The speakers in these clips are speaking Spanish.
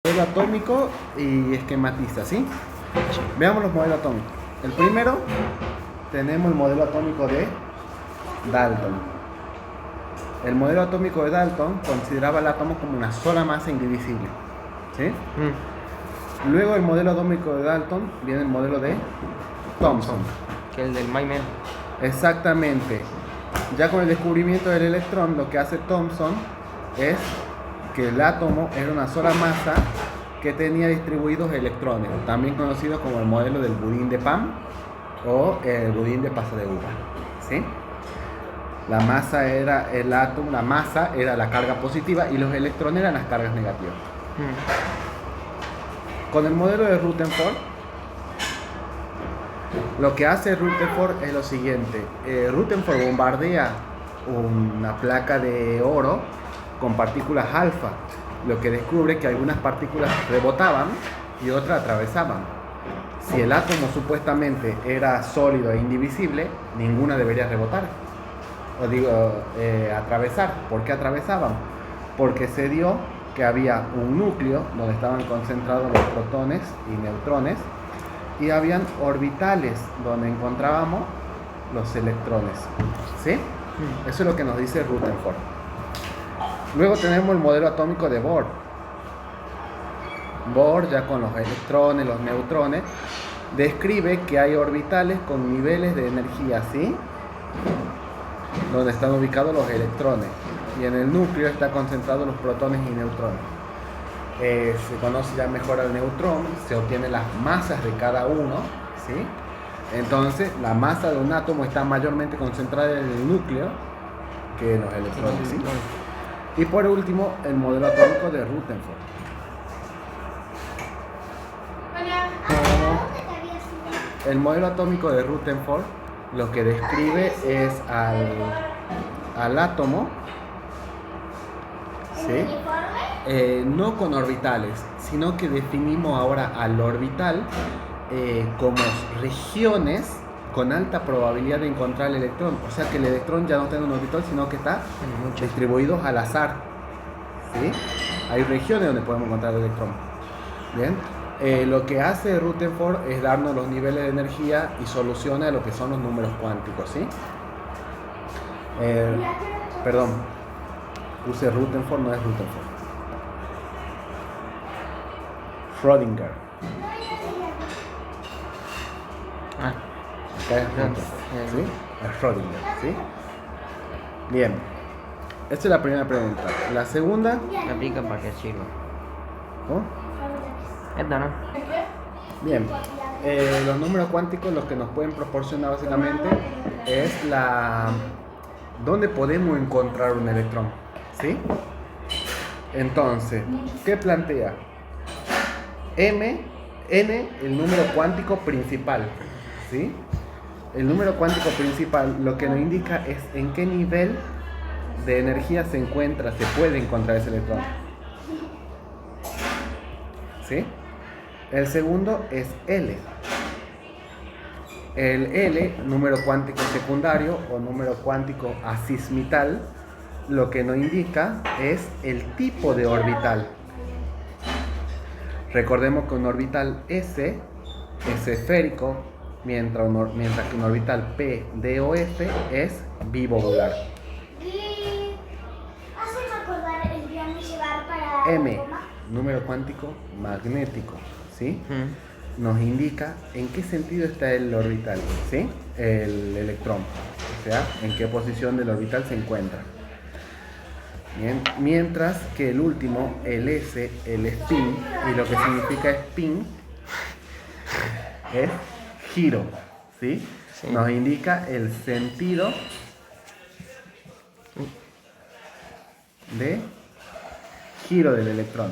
Modelo atómico y esquematiza, ¿sí? Veamos los modelos atómicos. El primero, tenemos el modelo atómico de Dalton. El modelo atómico de Dalton consideraba el átomo como una sola masa indivisible, ¿sí? Luego el modelo atómico de Dalton viene el modelo de Thomson. Que el del Maimel. Exactamente. Ya con el descubrimiento del electrón, lo que hace Thomson es que el átomo era una sola masa que tenía distribuidos electrones, también conocido como el modelo del budín de pan o el budín de pasa de uva, ¿sí? La masa era el átomo, la masa era la carga positiva y los electrones eran las cargas negativas. Con el modelo de Rutherford, lo que hace Rutherford es lo siguiente. Rutherford bombardea una placa de oro con partículas alfa, lo que descubre que algunas partículas rebotaban y otras atravesaban. Si el átomo supuestamente era sólido e indivisible, ninguna debería rebotar. O digo, atravesar. ¿Por qué atravesaban? Porque se dio que había un núcleo donde estaban concentrados los protones y neutrones y habían orbitales donde encontrábamos los electrones, ¿sí? Eso es lo que nos dice Rutherford. Luego tenemos el modelo atómico de Bohr. Bohr, ya con los electrones, los neutrones, describe que hay orbitales con niveles de energía, ¿sí? Donde están ubicados los electrones. Y en el núcleo están concentrados los protones y neutrones. Se conoce ya mejor al neutrón, se obtienen las masas de cada uno, ¿sí? Entonces, la masa de un átomo está mayormente concentrada en el núcleo que en los electrones, ¿sí? Y por último, el modelo atómico de Rutherford. El modelo atómico de Rutherford lo que describe es al átomo, ¿sí? No con orbitales, sino que definimos ahora al orbital como regiones con alta probabilidad de encontrar el electrón. O sea que el electrón ya no está en un orbital, sino que está distribuidos al azar, ¿sí? Hay regiones donde podemos encontrar el electrón. Bien. Lo que hace Rutherford es darnos los niveles de energía y soluciona lo que son los números cuánticos, ¿sí? Perdón, puse Rutherford, no es Rutherford. Schrödinger. Acá es Rutherford, ¿sí? Es Schrödinger, ¿sí? Bien. Esta es la primera pregunta. La segunda. Aplica para que sirva. ¿Oh? Esta no. Bien. Los números cuánticos lo que nos pueden proporcionar básicamente es dónde podemos encontrar un electrón, ¿sí? Entonces, ¿qué plantea? N, el número cuántico principal, ¿sí? El número cuántico principal lo que nos indica es en qué nivel de energía se puede encontrar ese electrón, ¿sí? El segundo es L. El L, número cuántico secundario o número cuántico azimutal, lo que nos indica es el tipo de orbital. Recordemos que un orbital S es esférico, mientras que un orbital P, D o F es bibobular. M, número cuántico magnético, ¿sí? Nos indica en qué sentido está el orbital, ¿sí? El electrón, o sea, en qué posición del orbital se encuentra. Bien. Mientras que el último, el S, el spin, y lo que significa spin es giro, ¿sí? Sí. Nos indica el sentido de giro del electrón.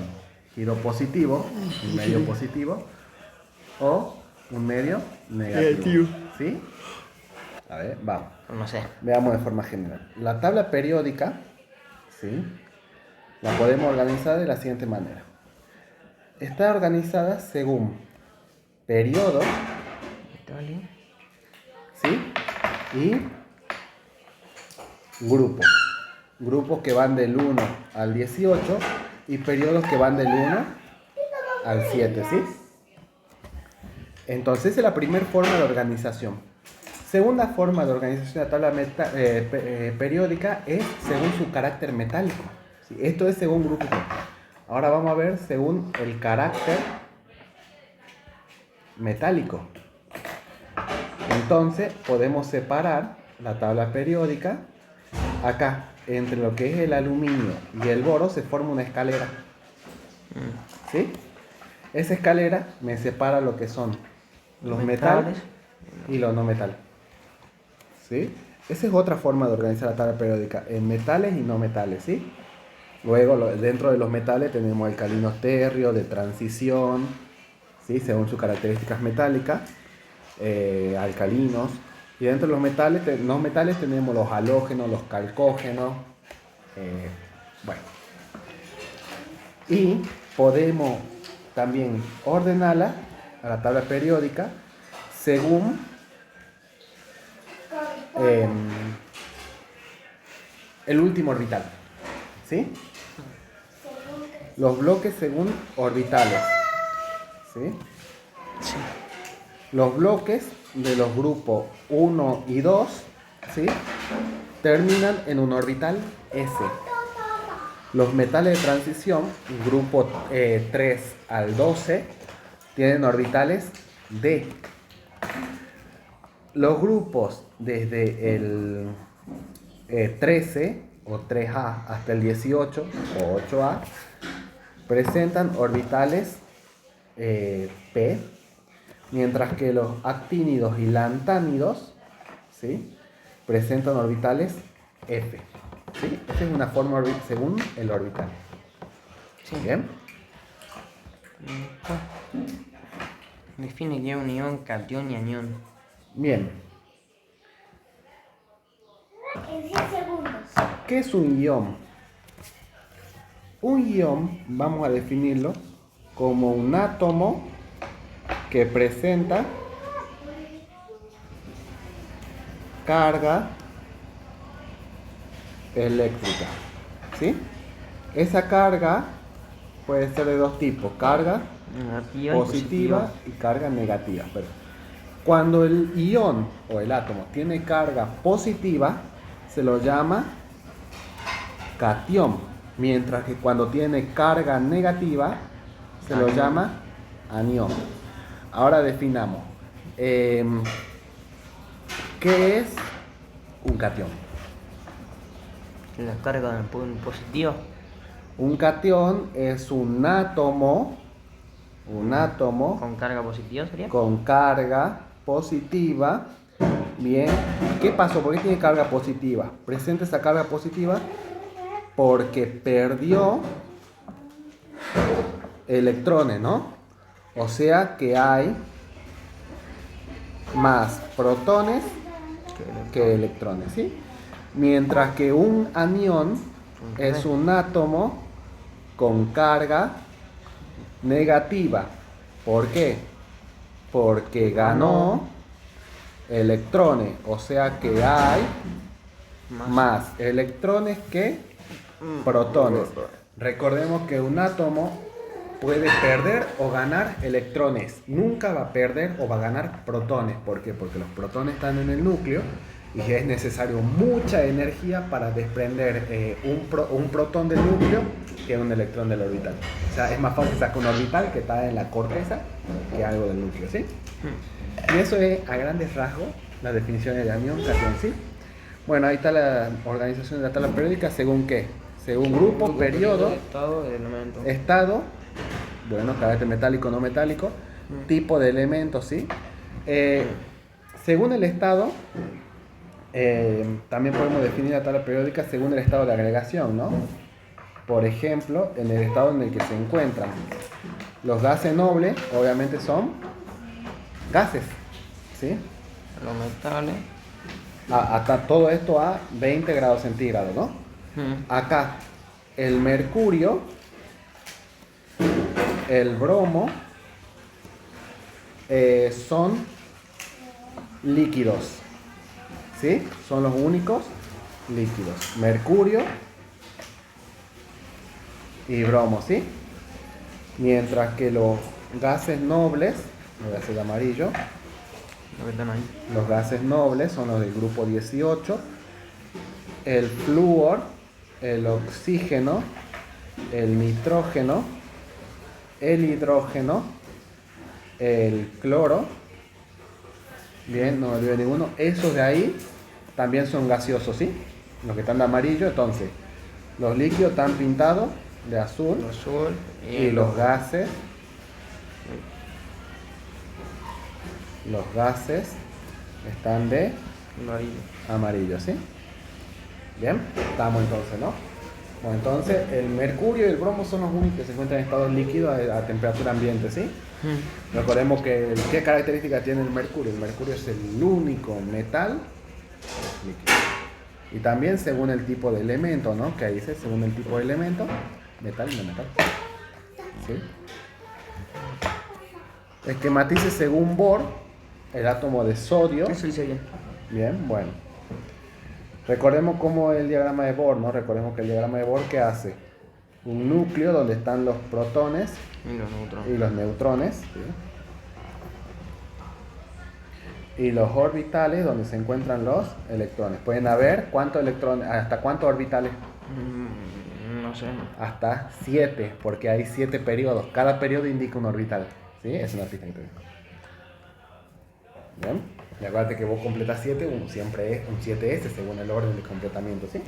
Giro positivo, un medio positivo, o un medio negativo. ¿Sí? A ver, vamos. No sé. Veamos de forma general. La tabla periódica, ¿sí?, la podemos organizar de la siguiente manera. Está organizada según periodo, ¿sí?, y grupos. Grupos que van del 1 al 18 y periodos que van del 1 al 7, ¿sí? Entonces, esa es la primera forma de organización. Segunda forma de organización de la tabla periódica es según su carácter metálico. ¿Sí? Esto es según grupo. Ahora vamos a ver según el carácter metálico. Entonces, podemos separar la tabla periódica. Acá, entre lo que es el aluminio y el boro, se forma una escalera. ¿Sí? Esa escalera me separa lo que son los metales y los no metales. ¿Sí? Esa es otra forma de organizar la tabla periódica, en metales y no metales, ¿sí? Luego, dentro de los metales tenemos alcalinos térreos, de transición, ¿sí? Según sus características metálicas, alcalinos. Y dentro de los metales tenemos los halógenos, los calcógenos, bueno. Y podemos también ordenarla a la tabla periódica según el último orbital, ¿sí? Los bloques según orbitales, ¿sí? Sí. Los bloques de los grupos 1 y 2, ¿sí? Terminan en un orbital S. Los metales de transición, grupo 3 al 12, tienen orbitales D. Los grupos desde el 13 o 3A hasta el 18 o 8A presentan orbitales P, mientras que los actínidos y lantánidos, ¿sí? presentan orbitales F. ¿Sí? Esta es una forma según el orbital. Sí. ¿Bien? Define que es un ion, cation y anión. Bien. En 10 segundos. ¿Qué es un ion? Un ion, vamos a definirlo como un átomo que presenta carga eléctrica, ¿sí? Esa carga puede ser de dos tipos, carga Negativa y positiva y carga negativa. Pero cuando el ion o el átomo tiene carga positiva, se lo llama cation, mientras que cuando tiene carga negativa, se lo llama anión. Ahora definamos, ¿qué es un cation? La carga del positiva. Un cation es un átomo Con carga positiva sería. con carga positiva. Bien, ¿qué pasó? ¿Por qué tiene carga positiva? Presenta esa carga positiva porque perdió electrones, ¿no? O sea que hay más protones que electrones, ¿sí? Mientras que un anión es un átomo con carga negativa. ¿Por qué? Porque ganó electrones, o sea que hay más electrones que protones. Recordemos que un átomo puede perder o ganar electrones, nunca va a perder o va a ganar protones. ¿Por qué? Porque los protones están en el núcleo y es necesario mucha energía para desprender un protón del núcleo que un electrón del orbital. O sea, es más fácil sacar un orbital que está en la corteza que algo del núcleo, ¿sí? Y eso es, a grandes rasgos, las definiciones de anión, cation, ¿sí? Bueno, ahí está la organización de la tabla periódica. ¿Según qué? Según grupo, periodo, estado de elemento. estado, bueno, carácter metálico, no metálico, tipo de elementos, ¿sí? Según el estado, también podemos definir la tabla periódica según el estado de agregación, ¿no? Por ejemplo, en el estado en el que se encuentran los gases nobles, obviamente son gases, ¿sí? Los metales. Hasta todo esto a 20 grados centígrados, ¿no? Acá, el mercurio, el bromo, son líquidos, ¿sí? Son los únicos líquidos. Mercurio y bromo, ¿sí? Mientras que los gases nobles, voy a hacer amarillo, Lo que están ahí. los gases nobles son los del grupo 18, el flúor, el oxígeno, el nitrógeno, el hidrógeno, el cloro, bien, no me olvido ninguno, esos de ahí también son gaseosos, ¿sí? Los que están de amarillo, entonces, los líquidos están pintados de azul El azul y los gases están de amarillo. amarillo, ¿sí? Bien, estamos entonces, ¿no? Bueno, entonces el mercurio y el bromo son los únicos que se encuentran en estado líquido a temperatura ambiente, ¿sí? Recordemos que qué características tiene el mercurio. El mercurio es el único metal líquido. Y también según el tipo de elemento, ¿no? Que ahí dice, según el tipo de elemento, metal y no metal. ¿Sí? Esquematice según Bohr el átomo de sodio. Eso dice bien. Bien, bueno. Recordemos cómo el diagrama de Bohr, ¿no? Recordemos que el diagrama de Bohr, ¿qué hace? Un núcleo donde están los protones Y los neutrones. y los neutrones, ¿sí? Y los orbitales donde se encuentran los electrones. Pueden haber ¿cuántos electrones? ¿Hasta cuántos orbitales? No sé. Hasta 7, porque hay 7 periodos. Cada periodo indica un orbital, ¿sí? Es una pista que te digo. Bien. Y acuérdate que vos completas 7, siempre es un 7S según el orden de completamiento, ¿sí?